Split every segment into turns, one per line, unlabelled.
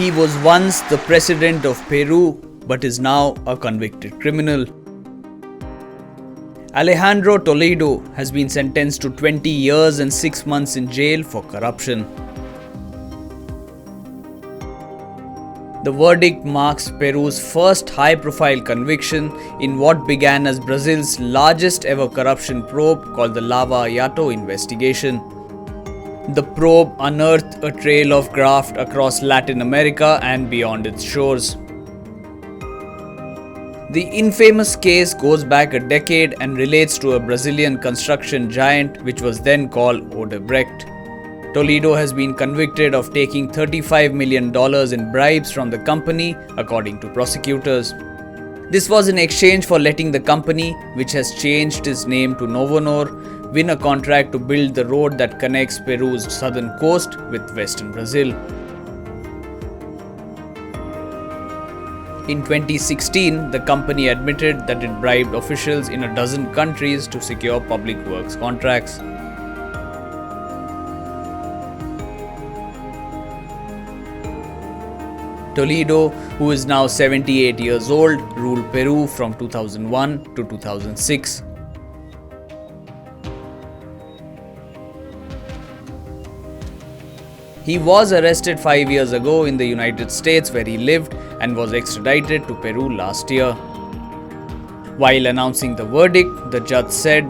He was once the president of Peru, but is now a convicted criminal. Alejandro Toledo has been sentenced to 20 years and 6 months in jail for corruption. The verdict marks Peru's first high-profile conviction in what began as Brazil's largest ever corruption probe called the Lava Jato investigation. The probe unearthed a trail of graft across Latin America and beyond its shores. The infamous case goes back a decade and relates to a Brazilian construction giant which was then called Odebrecht. Toledo has been convicted of taking $35 million in bribes from the company, according to prosecutors. This was in exchange for letting the company, which has changed its name to Novonor, win a contract to build the road that connects Peru's southern coast with western Brazil. In 2016, the company admitted that it bribed officials in a dozen countries to secure public works contracts. Toledo, who is now 78 years old, ruled Peru from 2001 to 2006. He was arrested 5 years ago in the United States where he lived and was extradited to Peru last year. While announcing the verdict, the judge said,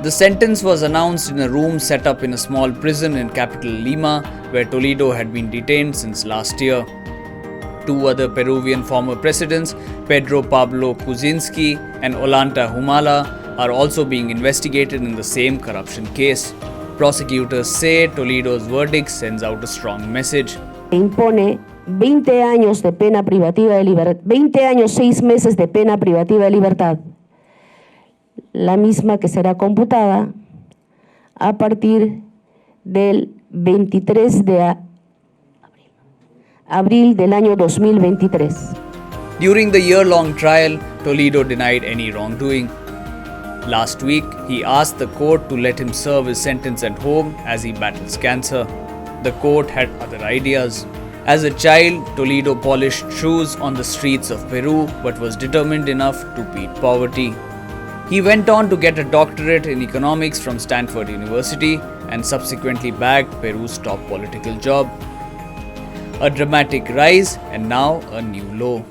the sentence was announced in a room set up in a small prison in capital Lima, where Toledo had been detained since last year. Two other Peruvian former presidents, Pedro Pablo Kuczynski and Ollanta Humala, are also being investigated in the same corruption case. Prosecutors say Toledo's verdict sends out a strong message.
Impone 20 años de pena privativa de libertad, 20 años 6 meses de pena privativa de libertad, la misma que será computada a partir del 23 de abril del año 2023.
During the year-long trial, Toledo denied any wrongdoing. Last week, he asked the court to let him serve his sentence at home as he battles cancer. The court had other ideas. As a child, Toledo polished shoes on the streets of Peru but was determined enough to beat poverty. He went on to get a doctorate in economics from Stanford University and subsequently bagged Peru's top political job. A dramatic rise and now a new low.